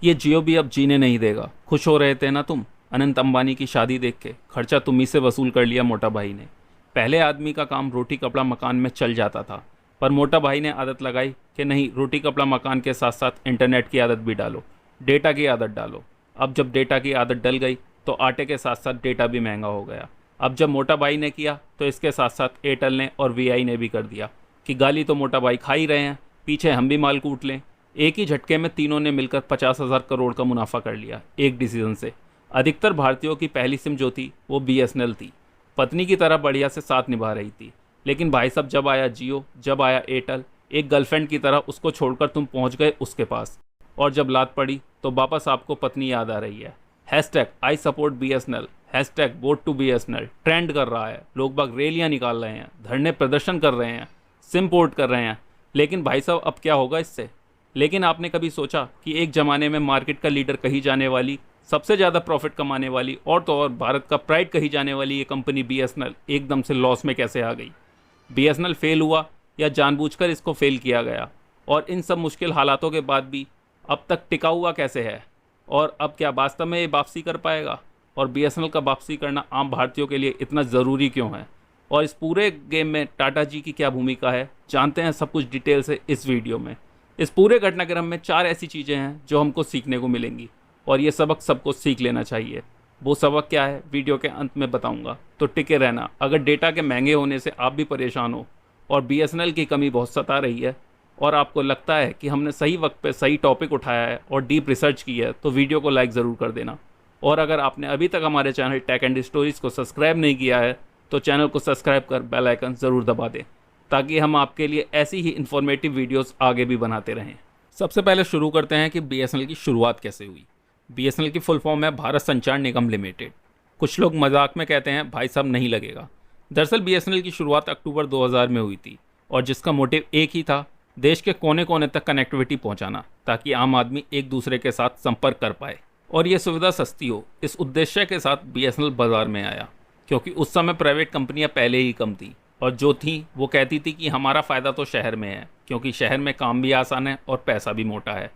ये जियो भी अब जीने नहीं देगा। खुश हो रहे थे ना तुम अनंत अंबानी की शादी देख के? खर्चा तुम ही से वसूल कर लिया मोटा भाई ने। पहले आदमी का काम रोटी कपड़ा मकान में चल जाता था, पर मोटा भाई ने आदत लगाई कि नहीं, रोटी कपड़ा मकान के साथ साथ इंटरनेट की आदत भी डालो, डेटा की आदत डालो। अब जब डेटा की आदत डल गई तो आटे के साथ साथ डेटा भी महंगा हो गया। अब जब मोटा भाई ने किया तो इसके साथ साथ एयरटेल ने और वीआई ने भी कर दिया कि गाली तो मोटा भाई खा ही रहे हैं, पीछे हम भी माल कूट लें। एक ही झटके में तीनों ने मिलकर 50,000 करोड़ का मुनाफा कर लिया एक डिसीजन से। अधिकतर भारतीयों की पहली सिम जो थी वो बीएसएनएल थी, पत्नी की तरह बढ़िया से साथ निभा रही थी। लेकिन भाई साहब, जब आया जियो, जब आया एयरटेल, एक गर्लफ्रेंड की तरह उसको छोड़कर तुम पहुंच गए उसके पास, और जब लात पड़ी तो वापस आपको पत्नी याद आ रही है। Hashtag I support BSNL, hashtag vote to BSNL trend कर रहा है। लोग बाग रैलियां निकाल रहे हैं, धरने प्रदर्शन कर रहे हैं, सिम पोर्ट कर रहे हैं। लेकिन भाई साहब, अब क्या होगा इससे? लेकिन आपने कभी सोचा कि एक ज़माने में मार्केट का लीडर कही जाने वाली, सबसे ज़्यादा प्रॉफिट कमाने वाली और तो और भारत का प्राइड कही जाने वाली ये कंपनी बीएसएनएल एकदम से लॉस में कैसे आ गई? बीएसएनएल फेल हुआ या जानबूझकर इसको फेल किया गया? और इन सब मुश्किल हालातों के बाद भी अब तक टिका हुआ कैसे है? और अब क्या वास्तव में ये वापसी कर पाएगा? और बीएसएनएल का वापसी करना आम भारतीयों के लिए इतना ज़रूरी क्यों है? और इस पूरे गेम में टाटा जी की क्या भूमिका है, जानते हैं सब कुछ डिटेल से इस वीडियो में। इस पूरे घटनाक्रम में 4 ऐसी चीज़ें हैं जो हमको सीखने को मिलेंगी, और ये सबक सबको सीख लेना चाहिए। वो सबक क्या है वीडियो के अंत में बताऊंगा, तो टिके रहना। अगर डेटा के महंगे होने से आप भी परेशान हो और बीएसएनएल की कमी बहुत सता रही है, और आपको लगता है कि हमने सही वक्त पे सही टॉपिक उठाया है और डीप रिसर्च की है, तो वीडियो को लाइक ज़रूर कर देना। और अगर आपने अभी तक हमारे चैनल टेक एंड स्टोरीज़ को सब्सक्राइब नहीं किया है, तो चैनल को सब्सक्राइब कर बेल आइकन ज़रूर दबा दें, ताकि हम आपके लिए ऐसी ही इन्फॉर्मेटिव वीडियोस आगे भी बनाते रहें। सबसे पहले शुरू करते हैं कि बीएसएनएल की शुरुआत कैसे हुई। बीएसएनएल की फुल फॉर्म है भारत संचार निगम लिमिटेड। कुछ लोग मजाक में कहते हैं भाई साहब नहीं लगेगा। दरअसल बीएसएनएल की शुरुआत अक्टूबर 2000 में हुई थी, और जिसका मोटिव एक ही था, देश के कोने कोने तक कनेक्टिविटी पहुँचाना, ताकि आम आदमी एक दूसरे के साथ संपर्क कर पाए और ये सुविधा सस्ती हो। इस उद्देश्य के साथ बीएसएनएल बाजार में आया, क्योंकि उस समय प्राइवेट कंपनियां पहले ही कम थी, और जो थी वो कहती थी कि हमारा फ़ायदा तो शहर में है, क्योंकि शहर में काम भी आसान है और पैसा भी मोटा है,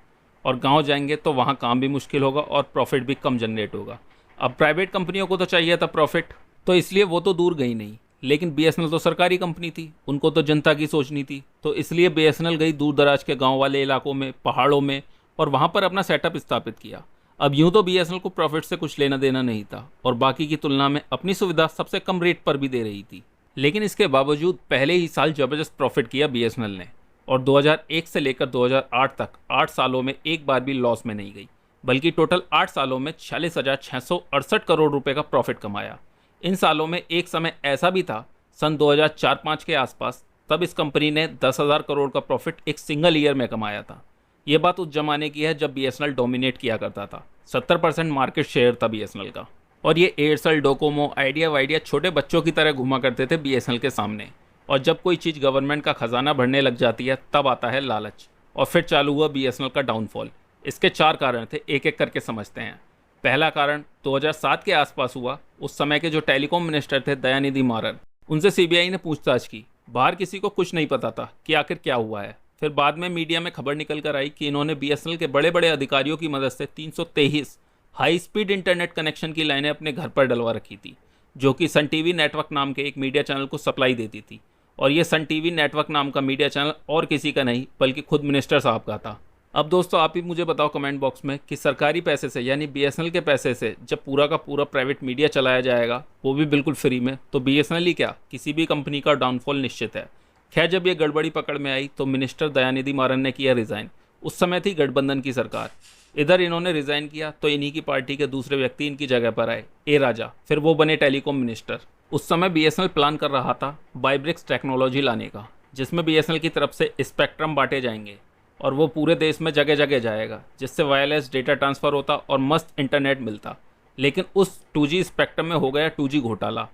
और गांव जाएंगे तो वहाँ काम भी मुश्किल होगा और प्रॉफिट भी कम जनरेट होगा। अब प्राइवेट कंपनियों को तो चाहिए था प्रॉफिट, तो इसलिए वो तो दूर गई नहीं। लेकिन बीएसएनएल तो सरकारी कंपनी थी, उनको तो जनता की सोचनी थी, तो इसलिए बीएसएनएल गई दूर दराज के गाँव वाले इलाकों में, पहाड़ों में, और वहाँ पर अपना सेटअप स्थापित किया। अब यूँ तो बीएसएनएल को प्रॉफिट से कुछ लेना देना नहीं था, और बाकी की तुलना में अपनी सुविधा सबसे कम रेट पर भी दे रही थी। लेकिन इसके बावजूद पहले ही साल ज़बरदस्त प्रॉफिट किया बीएसएनएल ने, और 2001 से लेकर 2008 तक 8 सालों में एक बार भी लॉस में नहीं गई, बल्कि टोटल 8 सालों में 46,668 करोड़ रुपए का प्रॉफिट कमाया। इन सालों में एक समय ऐसा भी था, सन 2004-05 के आसपास, तब इस कंपनी ने 10,000 करोड़ का प्रॉफिट एक सिंगल ईयर में कमाया था। ये बात उस जमाने की है जब बीएसएनएल डोमिनेट किया करता था। 70% मार्केट शेयर था बीएसएनएल का, और ये एयरसेल, डोकोमो, आइडिया वाइडिया छोटे बच्चों की तरह घुमा करते थे बीएसएनएल के सामने। और जब कोई चीज़ गवर्नमेंट का खजाना भरने लग जाती है, तब आता है लालच, और फिर चालू हुआ बीएसएनएल का डाउनफॉल। इसके 4 कारण थे, एक एक करके समझते हैं। पहला कारण 2007 के आसपास हुआ। उस समय के जो टेलीकॉम मिनिस्टर थे दयानिधि मारन, उनसे सीबीआई ने पूछताछ की। बाहर किसी को कुछ नहीं पता था कि आखिर क्या हुआ है। फिर बाद में मीडिया में खबर निकल कर आई कि इन्होंने बीएसएनएल के बड़े बड़े अधिकारियों की मदद से 323 हाई स्पीड इंटरनेट कनेक्शन की लाइनें अपने घर पर डलवा रखी थी, जो कि सन टीवी नेटवर्क नाम के एक मीडिया चैनल को सप्लाई देती थी। और ये सन टीवी नेटवर्क नाम का मीडिया चैनल और किसी का नहीं, बल्कि खुद मिनिस्टर साहब का था। अब दोस्तों, आप ही मुझे बताओ कमेंट बॉक्स में कि सरकारी पैसे से, यानी बीएसएनएल के पैसे से, जब पूरा का पूरा प्राइवेट मीडिया चलाया जाएगा, वो भी बिल्कुल फ्री में, तो बीएसएनएल ही क्या, किसी भी कंपनी का डाउनफॉल निश्चित है। खैर, जब ये गड़बड़ी पकड़ में आई तो मिनिस्टर दयानिधि मारन ने किया रिज़ाइन। उस समय थी गठबंधन की सरकार। इधर इन्होंने रिज़ाइन किया तो इन्हीं की पार्टी के दूसरे व्यक्ति इनकी जगह पर आए, ए राजा। फिर वो बने टेलीकॉम मिनिस्टर। उस समय बीएसएनएल प्लान कर रहा था बाइब्रिक्स टेक्नोलॉजी लाने का, जिसमें बीएसएनएल की तरफ से स्पेक्ट्रम बांटे जाएंगे, और वो पूरे देश में जगह जगह जाएगा, जिससे वायरलेस डेटा ट्रांसफ़र होता और मस्त इंटरनेट मिलता। लेकिन उस 2G स्पेक्ट्रम में हो गया 2G घोटाला,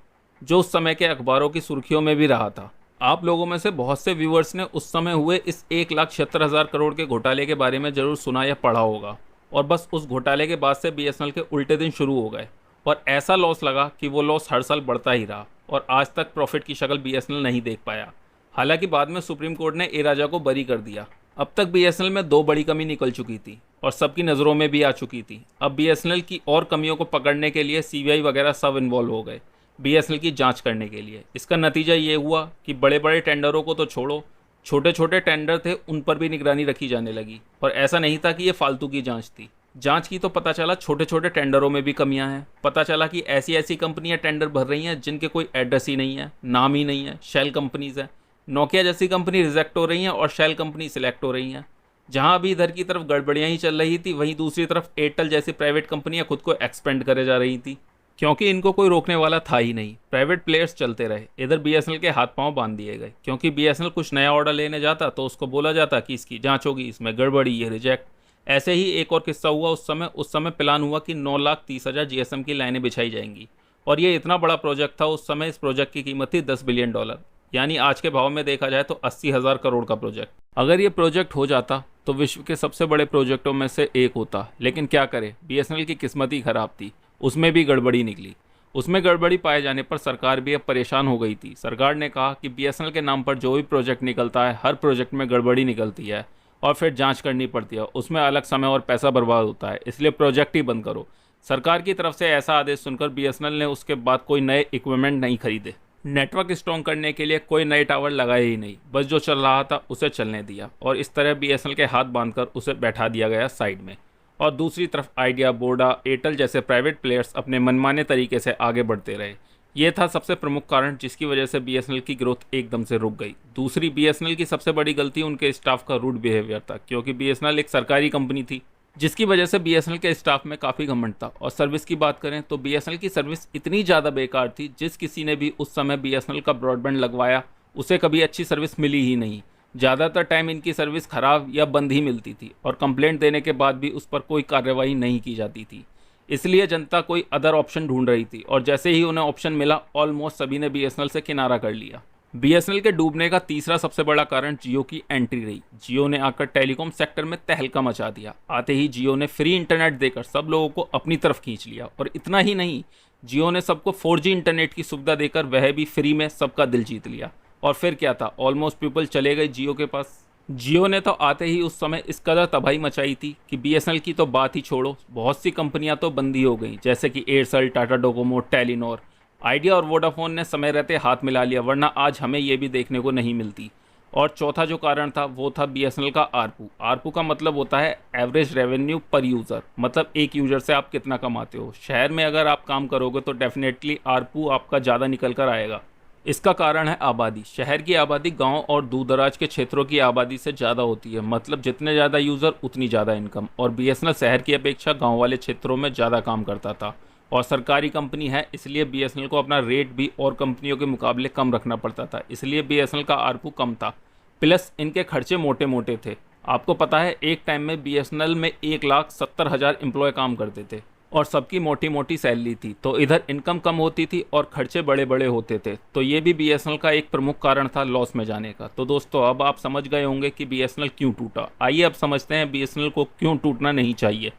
जो उस समय के अखबारों की सुर्खियों में भी रहा था। आप लोगों में से बहुत से व्यूअर्स ने उस समय हुए इस 1,76,000 करोड़ के घोटाले के बारे में ज़रूर सुना या पढ़ा होगा, और बस उस घोटाले के बाद से बीएसएनएल के उल्टे दिन शुरू हो गए, और ऐसा लॉस लगा कि वो लॉस हर साल बढ़ता ही रहा, और आज तक प्रॉफिट की शक्ल बीएसएनएल नहीं देख पाया। हालांकि बाद में सुप्रीम कोर्ट ने ए राजा को बरी कर दिया। अब तक बीएसएनएल में 2 बड़ी कमी निकल चुकी थी। और सबकी नज़रों में भी आ चुकी थी। अब बीएसएनएल की और कमियों को पकड़ने के लिए सीबीआई वगैरह सब इन्वॉल्व हो गए बीएसएनएल की जांच करने के लिए। इसका नतीजा ये हुआ कि बड़े बड़े टेंडरों को तो छोड़ो, छोटे छोटे टेंडर थे उन पर भी निगरानी रखी जाने लगी। और ऐसा नहीं था कि ये फालतू की जांच थी। जांच की तो पता चला छोटे छोटे टेंडरों में भी कमियां हैं। पता चला कि ऐसी ऐसी कंपनियां टेंडर भर रही हैं जिनके कोई एड्रेस ही नहीं है, नाम ही नहीं है, शेल कंपनीज हैं। नोकिया जैसी कंपनी रिजेक्ट हो रही हैं और शेल कंपनी सिलेक्ट हो रही हैं। जहां भी इधर की तरफ गड़बड़ियां ही चल रही थी, वहीं दूसरी तरफ एयरटेल जैसी प्राइवेट कंपनियां खुद को एक्सपेंड करे जा रही थी, क्योंकि इनको कोई रोकने वाला था ही नहीं। प्राइवेट प्लेयर्स चलते रहे। इधर बीएसएनएल के हाथ पांव बांध दिए गए, क्योंकि बीएसएनएल कुछ नया ऑर्डर लेने जाता तो उसको बोला जाता कि इसकी जांच होगी, इसमें गड़बड़ी, ये रिजेक्ट। ऐसे ही एक और किस्सा हुआ उस समय प्लान हुआ कि 9,30,000 जीएसएम की लाइनें बिछाई जाएंगी। और ये इतना बड़ा प्रोजेक्ट था। उस समय इस प्रोजेक्ट की कीमत थी $10 बिलियन, यानी आज के भाव में देखा जाए तो 80,000 करोड़ का प्रोजेक्ट। अगर ये प्रोजेक्ट हो जाता तो विश्व के सबसे बड़े प्रोजेक्टों में से एक होता। लेकिन क्या करे, बीएसएनएल की किस्मत ही खराब थी, उसमें भी गड़बड़ी निकली। उसमें गड़बड़ी पाए जाने पर सरकार भी अब परेशान हो गई थी। सरकार ने कहा कि बीएसएनएल के नाम पर जो भी प्रोजेक्ट निकलता है, हर प्रोजेक्ट में गड़बड़ी निकलती है और फिर जांच करनी पड़ती है, उसमें अलग समय और पैसा बर्बाद होता है, इसलिए प्रोजेक्ट ही बंद करो। सरकार की तरफ से ऐसा आदेश सुनकर बीएसएनएल ने उसके बाद कोई नए इक्विपमेंट नहीं खरीदे, नेटवर्क स्ट्रॉन्ग करने के लिए कोई नए टावर लगाए ही नहीं, बस जो चल रहा था उसे चलने दिया। और इस तरह बीएसएनएल के हाथ बांधकर उसे बैठा दिया गया साइड में। और दूसरी तरफ आइडिया, वोडा, एयरटेल जैसे प्राइवेट प्लेयर्स अपने मनमाने तरीके से आगे बढ़ते रहे। ये था सबसे प्रमुख कारण जिसकी वजह से बीएसएनएल की ग्रोथ एकदम से रुक गई। दूसरी, बीएसएनएल की सबसे बड़ी गलती उनके स्टाफ का रूड बिहेवियर था, क्योंकि बीएसएनएल एक सरकारी कंपनी थी, जिसकी वजह से बीएसएनएल के स्टाफ में काफ़ी घमंड था। और सर्विस की बात करें तो बीएसएनएल की सर्विस इतनी ज़्यादा बेकार थी, जिस किसी ने भी उस समय बीएसएनएल का ब्रॉडबैंड लगवाया उसे कभी अच्छी सर्विस मिली ही नहीं। ज़्यादातर टाइम इनकी सर्विस ख़राब या बंद ही मिलती थी, और कंप्लेंट देने के बाद भी उस पर कोई कार्रवाई नहीं की जाती थी। इसलिए जनता कोई अदर ऑप्शन ढूंढ रही थी, और जैसे ही उन्हें ऑप्शन मिला, ऑलमोस्ट सभी ने बीएसएनएल से किनारा कर लिया। बीएसएनएल के डूबने का तीसरा सबसे बड़ा कारण जियो की एंट्री रही। जियो ने आकर टेलीकॉम सेक्टर में तहलका मचा दिया। आते ही जियो ने फ्री इंटरनेट देकर सब लोगों को अपनी तरफ खींच लिया। और इतना ही नहीं, जियो ने सबको 4G इंटरनेट की सुविधा देकर वह भी फ्री में सबका दिल जीत लिया। और फिर क्या था, ऑलमोस्ट पीपल चले गए जियो के पास। जियो ने तो आते ही उस समय इस कदर तबाही मचाई थी कि बीएसएनएल की तो बात ही छोड़ो, बहुत सी कंपनियां तो बंद ही हो गई, जैसे कि Aircel, Tata Docomo, Telenor. Idea और वोडाफोन ने समय रहते हाथ मिला लिया, वरना आज हमें ये भी देखने को नहीं मिलती। और चौथा जो कारण था वो था बीएसएनएल का आरपू। आरपू का मतलब होता है एवरेज रेवेन्यू पर यूज़र, मतलब एक यूज़र से आप कितना कमाते हो। शहर में अगर आप काम करोगे तो डेफिनेटली आरपू आपका ज़्यादा निकल कर आएगा। इसका कारण है आबादी। शहर की आबादी गांव और दूर दराज के क्षेत्रों की आबादी से ज़्यादा होती है, मतलब जितने ज़्यादा यूज़र उतनी ज़्यादा इनकम। और बीएसएनएल शहर की अपेक्षा गांव वाले क्षेत्रों में ज़्यादा काम करता था, और सरकारी कंपनी है इसलिए बीएसएनएल को अपना रेट भी और कंपनियों के मुकाबले कम रखना पड़ता था, इसलिए बीएसएनएल का आरपू कम था। प्लस इनके खर्चे मोटे मोटे थे। आपको पता है एक टाइम में बीएसएनएल में 1,70,000 एम्प्लॉय काम करते थे, और सबकी मोटी मोटी सैलरी थी, तो इधर इनकम कम होती थी और खर्चे बड़े बड़े होते थे। तो ये भी बीएसएनएल का एक प्रमुख कारण था लॉस में जाने का। तो दोस्तों, अब आप समझ गए होंगे कि बीएसएनएल क्यों टूटा। आइए अब समझते हैं बीएसएनएल को क्यों टूटना नहीं चाहिए।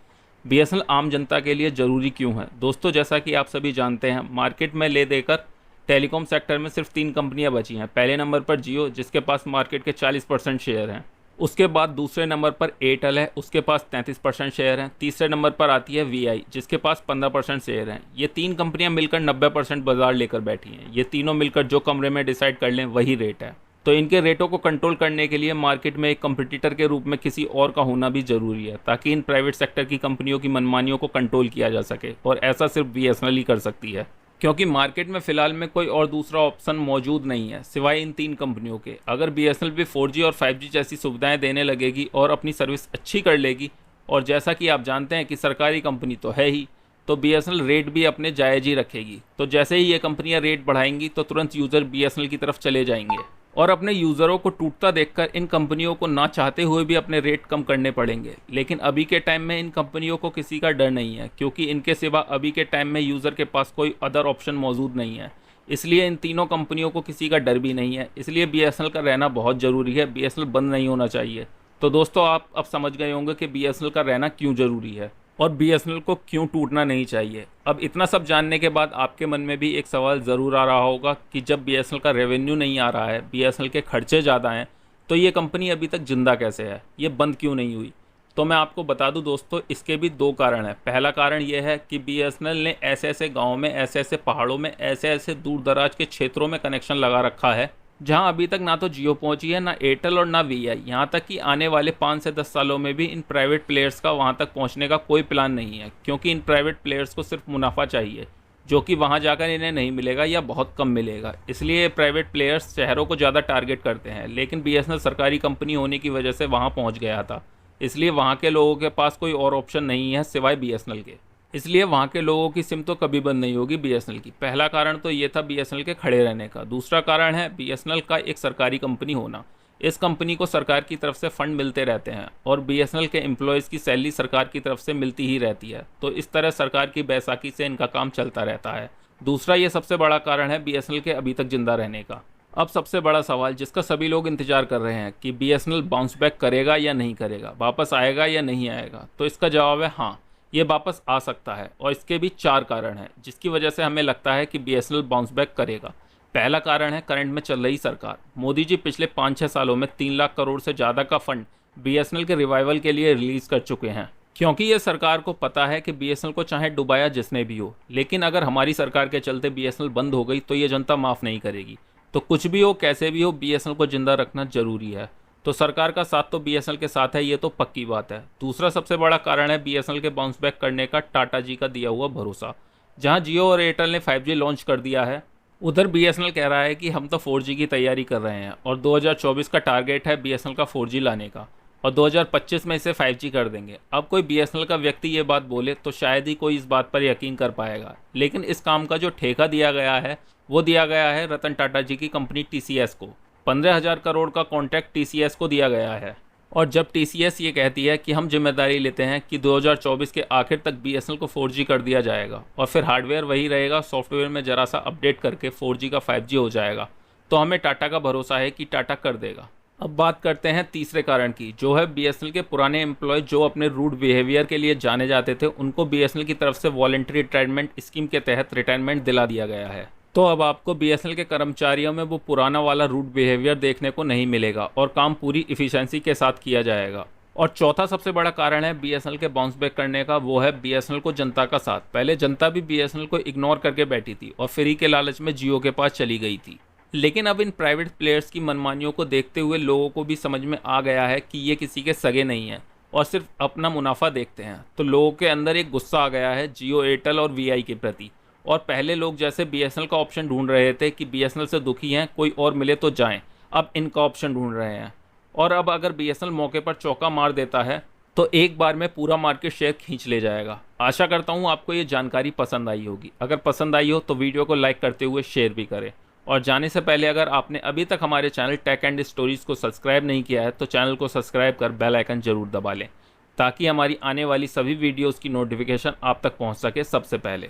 बीएसएनएल आम जनता के लिए ज़रूरी क्यों है। दोस्तों, जैसा कि आप सभी जानते हैं, मार्केट में ले देकर टेलीकॉम सेक्टर में सिर्फ 3 कंपनियां बची हैं। पहले नंबर पर जियो, जिसके पास मार्केट के 40% शेयर हैं। उसके बाद दूसरे नंबर पर एयरटेल है, उसके पास 33% शेयर हैं। तीसरे नंबर पर आती है वीआई, जिसके पास 15% शेयर हैं। ये 3 कंपनियां मिलकर 90% बाजार लेकर बैठी हैं। ये तीनों मिलकर जो कमरे में डिसाइड कर लें वही रेट है। तो इनके रेटों को कंट्रोल करने के लिए मार्केट में एक कंपटीटर के रूप में किसी और का होना भी ज़रूरी है, ताकि इन प्राइवेट सेक्टर की कंपनियों की मनमानियों को कंट्रोल किया जा सके। और ऐसा सिर्फ बीएसएनएल ही कर सकती है, क्योंकि मार्केट में फ़िलहाल में कोई और दूसरा ऑप्शन मौजूद नहीं है सिवाय इन 3 कंपनियों के। अगर बीएसएनएल भी 4G और 5G जैसी सुविधाएं देने लगेगी और अपनी सर्विस अच्छी कर लेगी, और जैसा कि आप जानते हैं कि सरकारी कंपनी तो है ही, तो बीएसएनएल रेट भी अपने जायज़ ही रखेगी। तो जैसे ही ये कंपनियां रेट बढ़ाएंगी तो तुरंत यूज़र बीएसएनएल की तरफ चले जाएंगे, और अपने यूज़रों को टूटता देखकर इन कंपनियों को ना चाहते हुए भी अपने रेट कम करने पड़ेंगे। लेकिन अभी के टाइम में इन कंपनियों को किसी का डर नहीं है, क्योंकि इनके सिवा अभी के टाइम में यूज़र के पास कोई अदर ऑप्शन मौजूद नहीं है। इसलिए इन तीनों कंपनियों को किसी का डर भी नहीं है। इसलिए बीएसएनएल का रहना बहुत ज़रूरी है। बीएसएनएल बंद नहीं होना चाहिए। तो दोस्तों, आप अब समझ गए होंगे कि बीएसएनएल का रहना क्यों ज़रूरी है और बीएसएनएल को क्यों टूटना नहीं चाहिए। अब इतना सब जानने के बाद आपके मन में भी एक सवाल ज़रूर आ रहा होगा कि जब बीएसएनएल का रेवेन्यू नहीं आ रहा है, बीएसएनएल के खर्चे ज़्यादा हैं, तो ये कंपनी अभी तक जिंदा कैसे है, ये बंद क्यों नहीं हुई। तो मैं आपको बता दूं दोस्तों, इसके भी दो कारण हैं। पहला कारण ये है कि बीएसएनएल ने ऐसे ऐसे गाँव में, ऐसे ऐसे पहाड़ों में, ऐसे ऐसे दूर दराज के क्षेत्रों में कनेक्शन लगा रखा है जहां अभी तक ना तो जियो पहुंची है, ना एयरटेल और ना वीआई। यहां तक कि आने वाले 5 से 10 सालों में भी इन प्राइवेट प्लेयर्स का वहां तक पहुंचने का कोई प्लान नहीं है, क्योंकि इन प्राइवेट प्लेयर्स को सिर्फ मुनाफा चाहिए, जो कि वहां जाकर इन्हें नहीं मिलेगा या बहुत कम मिलेगा। इसलिए प्राइवेट प्लेयर्स शहरों को ज़्यादा टारगेट करते हैं। लेकिन बीएसएनएल सरकारी कंपनी होने की वजह से वहाँ पहुँच गया था, इसलिए वहाँ के लोगों के पास कोई और ऑप्शन नहीं है सिवाय बीएसएनएल के। इसलिए वहाँ के लोगों की सिम तो कभी बंद नहीं होगी बीएसएनएल की। पहला कारण तो ये था बीएसएनएल के खड़े रहने का। दूसरा कारण है बीएसएनएल का एक सरकारी कंपनी होना। इस कंपनी को सरकार की तरफ से फंड मिलते रहते हैं और बीएसएनएल के एम्प्लॉयज़ की सैलरी सरकार की तरफ से मिलती ही रहती है, तो इस तरह सरकार की बैसाखी से इनका काम चलता रहता है। दूसरा ये सबसे बड़ा कारण है बीएसएनएल के अभी तक जिंदा रहने का। अब सबसे बड़ा सवाल जिसका सभी लोग इंतजार कर रहे हैं कि बीएसएनएल बाउंस बैक करेगा या नहीं करेगा, वापस आएगा या नहीं आएगा, तो इसका जवाब है हाँ, ये वापस आ सकता है। और इसके भी 4 कारण हैं जिसकी वजह से हमें लगता है कि बीएसएनएल बाउंस बैक करेगा। पहला कारण है करंट में चल रही सरकार। मोदी जी पिछले 5-6 सालों में 3 लाख करोड़ से ज़्यादा का फंड बीएसएनएल के रिवाइवल के लिए रिलीज़ कर चुके हैं, क्योंकि ये सरकार को पता है कि बीएसएनएल को चाहे डुबाया जिसने भी हो, लेकिन अगर हमारी सरकार के चलते बीएसएनएल बंद हो गई तो ये जनता माफ़ नहीं करेगी। तो कुछ भी हो, कैसे भी हो, बीएसएनएल को जिंदा रखना जरूरी है। तो सरकार का साथ तो बीएसएनएल के साथ है, ये तो पक्की बात है। दूसरा सबसे बड़ा कारण है बीएसएनएल के बाउंस बैक करने का टाटा जी का दिया हुआ भरोसा। जहां जियो और एयरटेल ने 5G लॉन्च कर दिया है, उधर बीएसएनएल कह रहा है कि हम तो 4G की तैयारी कर रहे हैं और 2024 का टारगेट है बीएसएनएल का 4G लाने का, और 2025 में इसे 5G कर देंगे। अब कोई बीएसएनएल का व्यक्ति ये बात बोले तो शायद ही कोई इस बात पर यकीन कर पाएगा, लेकिन इस काम का जो ठेका दिया गया है वो दिया गया है रतन टाटा जी की कंपनी टीसीएस को। 15,000 करोड़ का कॉन्ट्रैक्ट टीसीएस को दिया गया है। और जब टीसीएस ये कहती है कि हम जिम्मेदारी लेते हैं कि 2024 के आखिर तक बीएसएनएल को 4G कर दिया जाएगा और फिर हार्डवेयर वही रहेगा, सॉफ्टवेयर में ज़रा सा अपडेट करके 4G का 5G हो जाएगा, तो हमें टाटा का भरोसा है कि टाटा कर देगा। अब बात करते हैं तीसरे कारण की, जो है बीएसएनएल के पुराने एम्प्लॉय जो अपने रूड बिहेवियर के लिए जाने जाते थे, उनको बीएसएनएल की तरफ से वॉलंटरी रिटायरमेंट स्कीम के तहत रिटायरमेंट दिला दिया गया है। तो अब आपको बीएसएनएल के कर्मचारियों में वो पुराना वाला रूड बिहेवियर देखने को नहीं मिलेगा और काम पूरी इफिशिएंसी के साथ किया जाएगा। और चौथा सबसे बड़ा कारण है बीएसएनएल के बाउंस बैक करने का, वो है बीएसएनएल को जनता का साथ। पहले जनता भी बीएसएनएल को इग्नोर करके बैठी थी और फ्री के लालच में जियो के पास चली गई थी, लेकिन अब इन प्राइवेट प्लेयर्स की मनमानियों को देखते हुए लोगों को भी समझ में आ गया है कि ये किसी के सगे नहीं हैं और सिर्फ अपना मुनाफा देखते हैं। तो लोगों के अंदर एक गुस्सा आ गया है जियो, एयरटेल और वीआई के प्रति। और पहले लोग जैसे बीएसएनएल का ऑप्शन ढूंढ रहे थे कि बीएसएनएल से दुखी हैं, कोई और मिले तो जाएं, अब इनका ऑप्शन ढूंढ रहे हैं। और अब अगर बीएसएनएल मौके पर चौका मार देता है तो एक बार में पूरा मार्केट शेयर खींच ले जाएगा। आशा करता हूँ आपको ये जानकारी पसंद आई होगी। अगर पसंद आई हो तो वीडियो को लाइक करते हुए शेयर भी करें। और जाने से पहले अगर आपने अभी तक हमारे चैनल टेक एंड स्टोरीज़ को सब्सक्राइब नहीं किया है तो चैनल को सब्सक्राइब कर बेल आइकन जरूर दबा लें, ताकि हमारी आने वाली सभी वीडियोज़ की नोटिफिकेशन आप तक पहुँच सके सबसे पहले।